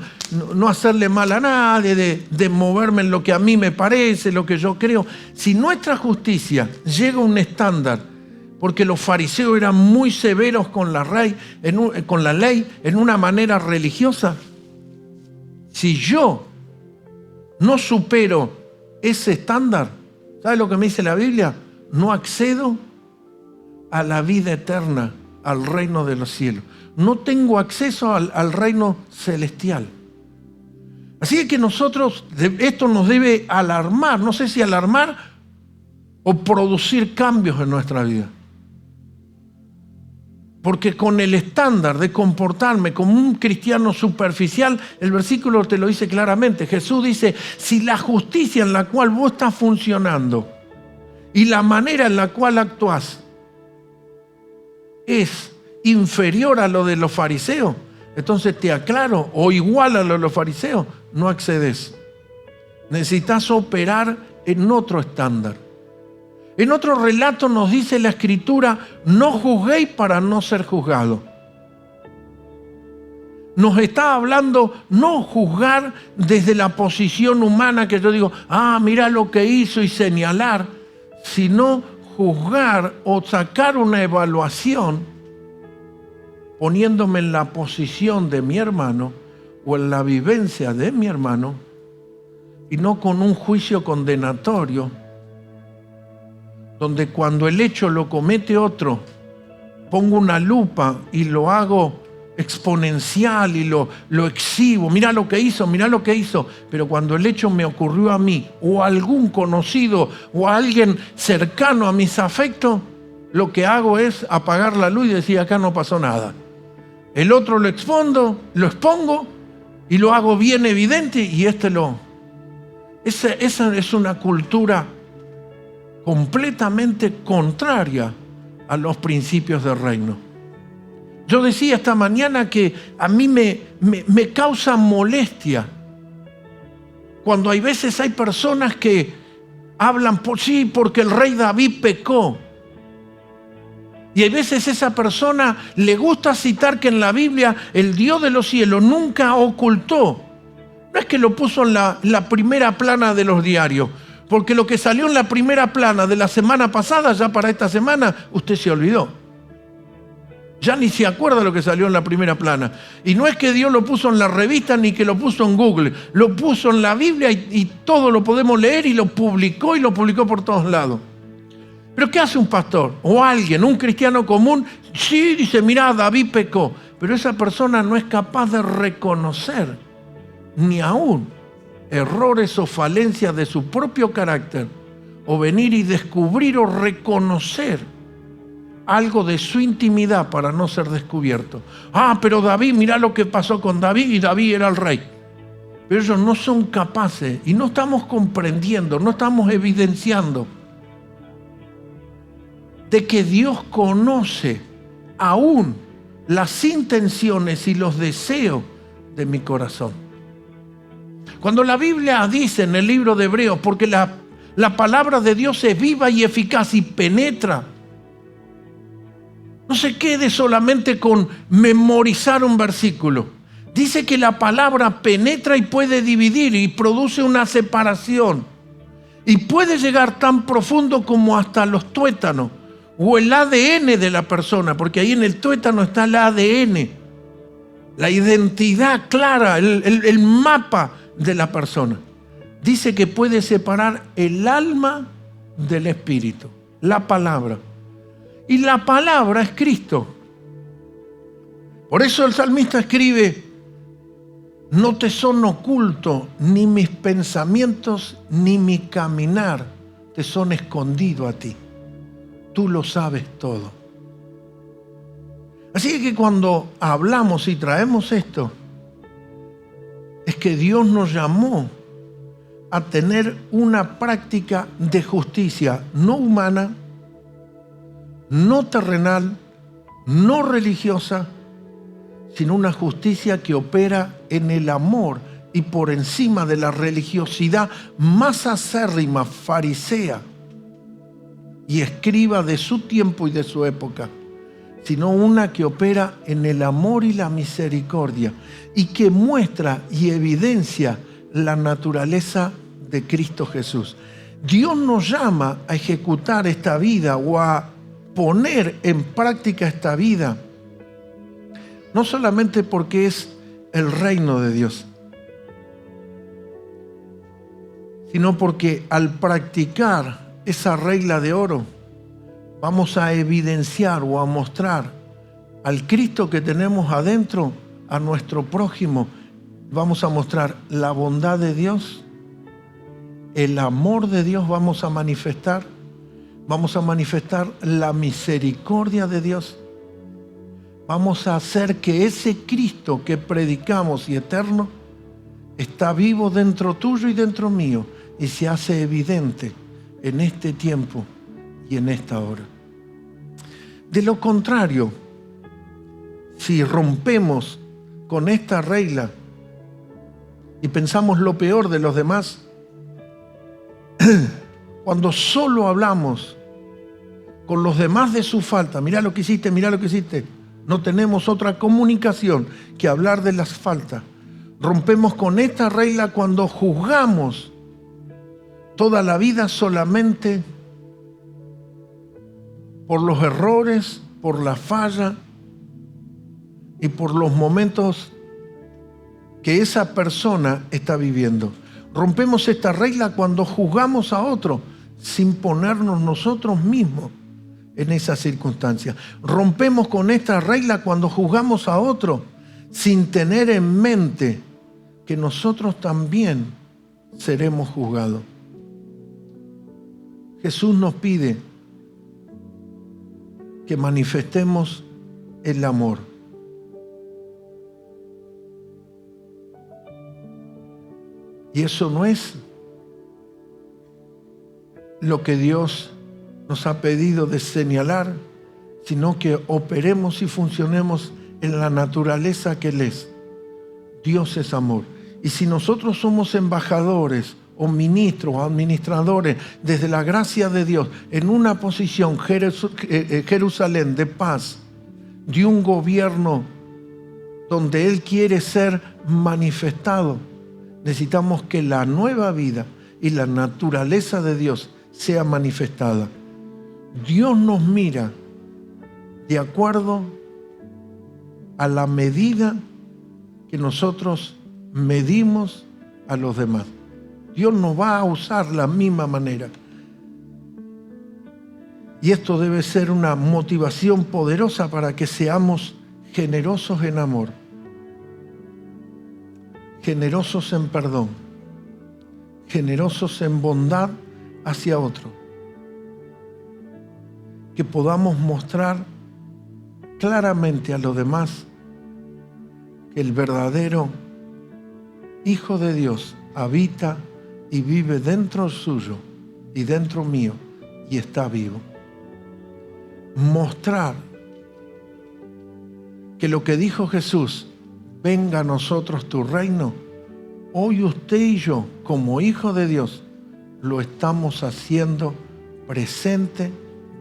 no hacerle mal a nadie, de moverme en lo que a mí me parece, lo que yo creo. Si nuestra justicia llega a un estándar, porque los fariseos eran muy severos con la ley en una manera religiosa, si yo no supero ese estándar, ¿sabe lo que me dice la Biblia? No accedo a la vida eterna, al reino de los cielos. No tengo acceso al reino celestial. Así que nosotros, esto nos debe alarmar, no sé si alarmar o producir cambios en nuestra vida. Porque con el estándar de comportarme como un cristiano superficial, el versículo te lo dice claramente. Jesús dice, si la justicia en la cual vos estás funcionando y la manera en la cual actuás es inferior a lo de los fariseos, entonces te aclaro, o igual a lo de los fariseos, no accedes. Necesitas operar en otro estándar. En otro relato nos dice la Escritura, no juzguéis para no ser juzgados. Nos está hablando no juzgar desde la posición humana que yo digo, mira lo que hizo y señalar, sino juzgar o sacar una evaluación poniéndome en la posición de mi hermano o en la vivencia de mi hermano y no con un juicio condenatorio donde cuando el hecho lo comete otro pongo una lupa y lo hago exponencial y lo exhibo, mira lo que hizo, pero cuando el hecho me ocurrió a mí o a algún conocido o a alguien cercano a mis afectos, lo que hago es apagar la luz y decir acá no pasó nada. El otro lo expongo y lo hago bien evidente y esa es una cultura completamente contraria a los principios del reino. Yo decía esta mañana que a mí me causa molestia cuando hay veces hay personas que hablan porque el rey David pecó. Y hay veces esa persona le gusta citar que en la Biblia el Dios de los cielos nunca ocultó. No es que lo puso en la primera plana de los diarios, porque lo que salió en la primera plana de la semana pasada, ya para esta semana, usted se olvidó. Ya ni se acuerda lo que salió en la primera plana. Y no es que Dios lo puso en la revista ni que lo puso en Google. Lo puso en la Biblia y todo lo podemos leer y lo publicó por todos lados. ¿Pero qué hace un pastor? O alguien, un cristiano común, sí, dice, mira, David pecó. Pero esa persona no es capaz de reconocer ni aún errores o falencias de su propio carácter, o venir y descubrir o reconocer algo de su intimidad para no ser descubierto. Pero David, mira lo que pasó con David y David era el rey. Pero ellos no son capaces y no estamos comprendiendo, no estamos evidenciando de que Dios conoce aún las intenciones y los deseos de mi corazón. Cuando la Biblia dice en el libro de Hebreos, porque la palabra de Dios es viva y eficaz y penetra, no se quede solamente con memorizar un versículo. Dice que la palabra penetra y puede dividir y produce una separación. Y puede llegar tan profundo como hasta los tuétanos o el ADN de la persona, porque ahí en el tuétano está el ADN, la identidad clara, el mapa de la persona. Dice que puede separar el alma del espíritu, la palabra. Y la palabra es Cristo. Por eso el salmista escribe, no te son ocultos ni mis pensamientos ni mi caminar te son escondidos a ti. Tú lo sabes todo. Así que cuando hablamos y traemos esto, es que Dios nos llamó a tener una práctica de justicia no humana, no terrenal, no religiosa, sino una justicia que opera en el amor y por encima de la religiosidad más acérrima, farisea y escriba de su tiempo y de su época, sino una que opera en el amor y la misericordia y que muestra y evidencia la naturaleza de Cristo Jesús. Dios nos llama a ejecutar esta vida o a poner en práctica esta vida, no solamente porque es el reino de Dios, sino porque al practicar esa regla de oro, vamos a evidenciar o a mostrar al Cristo que tenemos adentro, a nuestro prójimo. Vamos a mostrar la bondad de Dios, el amor de Dios vamos a manifestar la misericordia de Dios vamos a hacer que ese Cristo que predicamos y eterno está vivo dentro tuyo y dentro mío y se hace evidente en este tiempo y en esta hora. De lo contrario, si rompemos con esta regla y pensamos lo peor de los demás, cuando solo hablamos con los demás de su falta, mirá lo que hiciste, mirá lo que hiciste, no tenemos otra comunicación que hablar de las faltas. Rompemos con esta regla cuando juzgamos toda la vida solamente por los errores, por la falla y por los momentos que esa persona está viviendo. Rompemos esta regla cuando juzgamos a otro sin ponernos nosotros mismos en esa circunstancia. Rompemos con esta regla cuando juzgamos a otro sin tener en mente que nosotros también seremos juzgados. Jesús nos pide que manifestemos el amor. Y eso no es lo que Dios nos ha pedido de señalar, sino que operemos y funcionemos en la naturaleza que Él es. Dios es amor. Y si nosotros somos embajadores o ministros o administradores desde la gracia de Dios en una posición Jerusalén de paz, de un gobierno donde Él quiere ser manifestado, necesitamos que la nueva vida y la naturaleza de Dios sea manifestada. Dios nos mira de acuerdo a la medida que nosotros medimos a los demás. Dios no va a usar la misma manera. Y esto debe ser una motivación poderosa para que seamos generosos en amor, generosos en perdón, generosos en bondad hacia otro. Que podamos mostrar claramente a los demás que el verdadero Hijo de Dios habita y vive dentro suyo y dentro mío y está vivo. Mostrar que lo que dijo Jesús, venga a nosotros tu reino, hoy usted y yo, como hijos de Dios, lo estamos haciendo presente,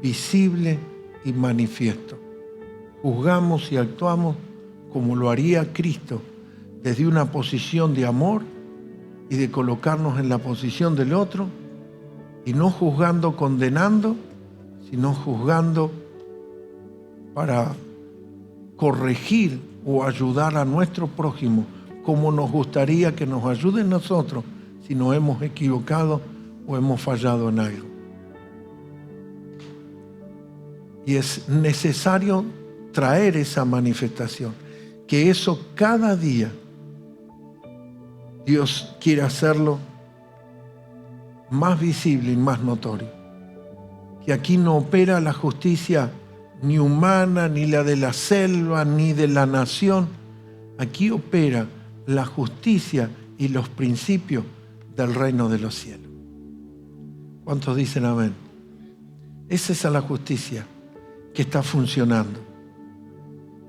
visible y manifiesto. Juzgamos y actuamos como lo haría Cristo, desde una posición de amor y de colocarnos en la posición del otro, y no juzgando, condenando, sino juzgando para corregir o ayudar a nuestro prójimo, como nos gustaría que nos ayuden nosotros si nos hemos equivocado o hemos fallado en algo. Y es necesario traer esa manifestación, que eso cada día Dios quiere hacerlo más visible y más notorio. Que aquí no opera la justicia ni humana, ni la de la selva, ni de la nación. Aquí opera la justicia y los principios del reino de los cielos. ¿Cuántos dicen amén? Esa es la justicia que está funcionando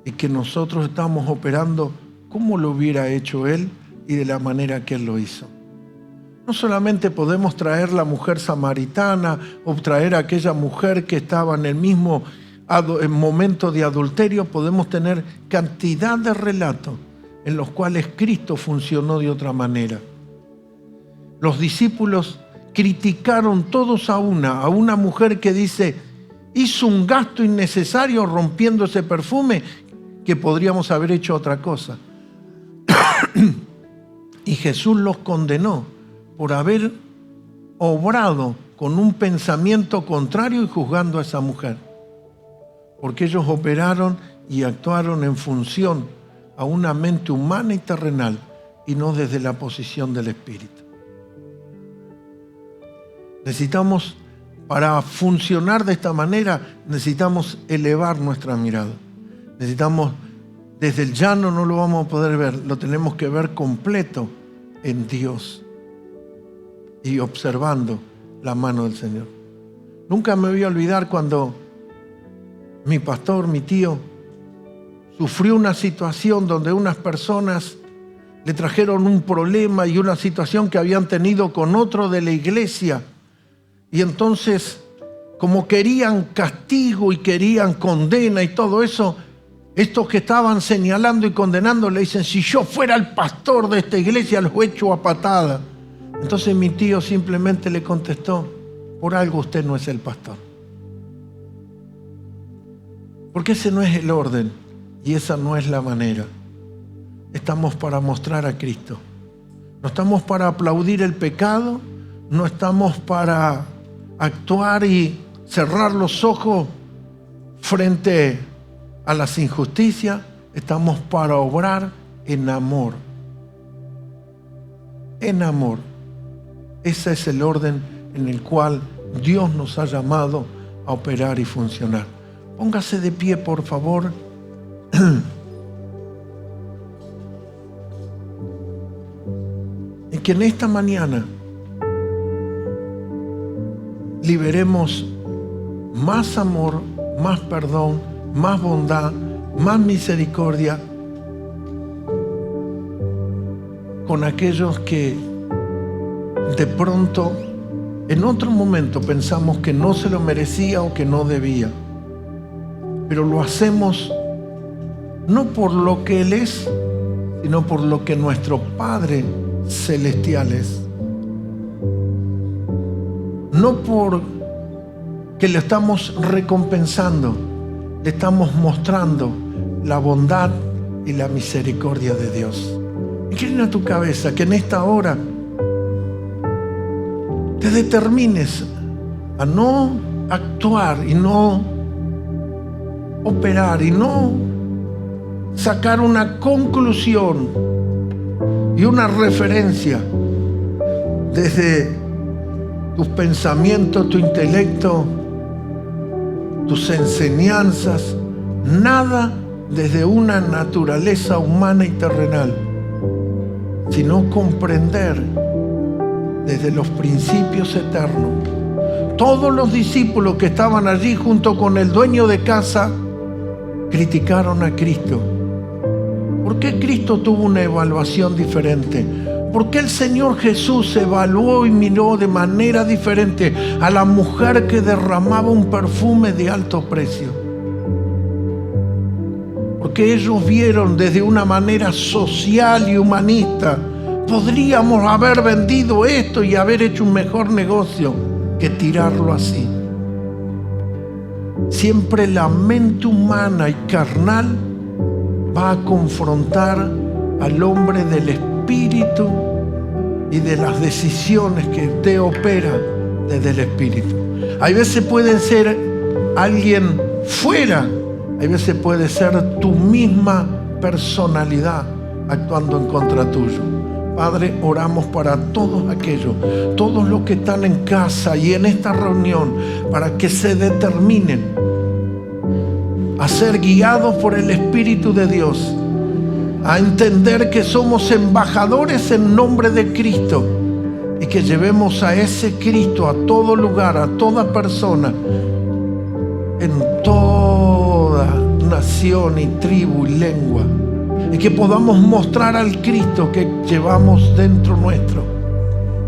y que nosotros estamos operando como lo hubiera hecho Él y de la manera que Él lo hizo. No solamente podemos traer la mujer samaritana o traer a aquella mujer que estaba en el mismo momento de adulterio, podemos tener cantidad de relatos en los cuales Cristo funcionó de otra manera. Los discípulos criticaron todos a una mujer que dice, hizo un gasto innecesario rompiendo ese perfume que podríamos haber hecho otra cosa. Y Jesús los condenó por haber obrado con un pensamiento contrario y juzgando a esa mujer. Porque ellos operaron y actuaron en función a una mente humana y terrenal y no desde la posición del Espíritu. Necesitamos, para funcionar de esta manera, necesitamos elevar nuestra mirada. Necesitamos, desde el llano no lo vamos a poder ver, lo tenemos que ver completo en Dios y observando la mano del Señor. Nunca me voy a olvidar cuando mi pastor, mi tío, sufrió una situación donde unas personas le trajeron un problema y una situación que habían tenido con otro de la iglesia. Y entonces, como querían castigo y querían condena y todo eso, estos que estaban señalando y condenando le dicen: si yo fuera el pastor de esta iglesia, los echo a patada. Entonces mi tío simplemente le contestó: por algo usted no es el pastor. Porque ese no es el orden y esa no es la manera. Estamos para mostrar a Cristo. No estamos para aplaudir el pecado, no estamos para actuar y cerrar los ojos frente a las injusticias. Estamos para obrar en amor. En amor. Ese es el orden en el cual Dios nos ha llamado a operar y funcionar. Póngase de pie, por favor. Y que en esta mañana liberemos más amor, más perdón, más bondad, más misericordia con aquellos que de pronto en otro momento pensamos que no se lo merecía o que no debía. Pero lo hacemos no por lo que Él es, sino por lo que nuestro Padre Celestial es. No por que le estamos recompensando, le estamos mostrando la bondad y la misericordia de Dios. Inclina tu cabeza, que en esta hora te determines a no actuar y no operar y no sacar una conclusión y una referencia desde tus pensamientos, tu intelecto, tus enseñanzas, nada desde una naturaleza humana y terrenal, sino comprender desde los principios eternos. Todos los discípulos que estaban allí junto con el dueño de casa criticaron a Cristo. ¿Por qué Cristo tuvo una evaluación diferente? ¿Por qué el Señor Jesús evaluó y miró de manera diferente a la mujer que derramaba un perfume de alto precio? Porque ellos vieron desde una manera social y humanista: podríamos haber vendido esto y haber hecho un mejor negocio que tirarlo así. Siempre la mente humana y carnal va a confrontar al hombre del Espíritu y de las decisiones que usted opera desde el Espíritu. Hay veces puede ser alguien fuera, hay veces puede ser tu misma personalidad actuando en contra tuyo. Padre, oramos para todos aquellos, todos los que están en casa y en esta reunión, para que se determinen a ser guiados por el Espíritu de Dios, a entender que somos embajadores en nombre de Cristo y que llevemos a ese Cristo a todo lugar, a toda persona, en toda nación y tribu y lengua, y que podamos mostrar al Cristo que llevamos dentro nuestro,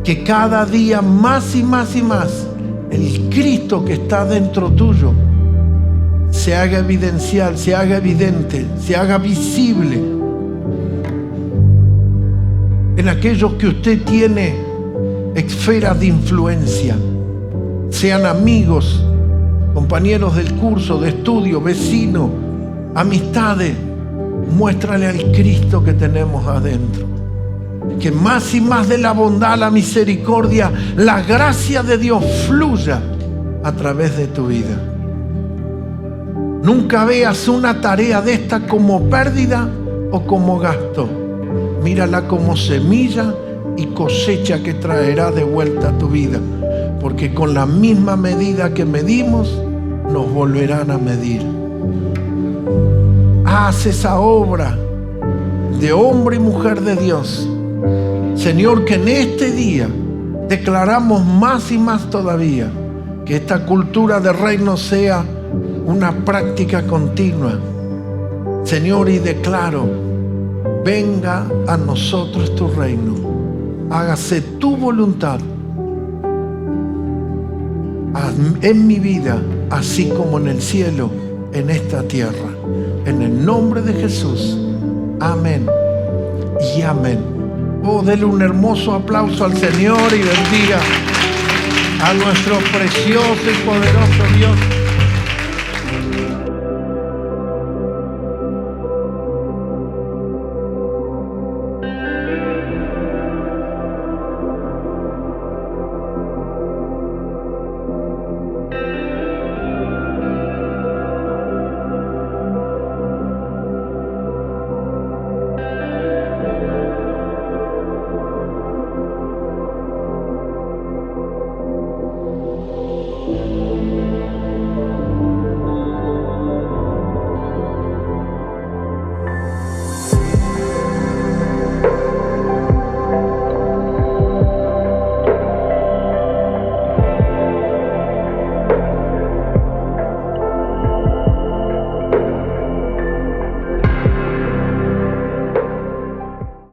que cada día más y más y más el Cristo que está dentro tuyo se haga evidencial, se haga evidente, se haga visible en aquellos que usted tiene esferas de influencia, sean amigos, compañeros del curso, de estudio, vecinos, amistades. Muéstrale al Cristo que tenemos adentro. Que más y más de la bondad, la misericordia, la gracia de Dios fluya a través de tu vida. Nunca veas una tarea de esta como pérdida o como gasto. Mírala como semilla y cosecha que traerá de vuelta a tu vida. Porque con la misma medida que medimos, nos volverán a medir. haz esa obra de hombre y mujer de Dios. Señor, que en este día declaramos más y más todavía que esta cultura de reino sea una práctica continua. Señor, y declaro, venga a nosotros tu reino, hágase tu voluntad en mi vida, así como en el cielo, en esta tierra. En el nombre de Jesús. Amén y amén. Oh, dele un hermoso aplauso al Señor y bendiga a nuestro precioso y poderoso Dios.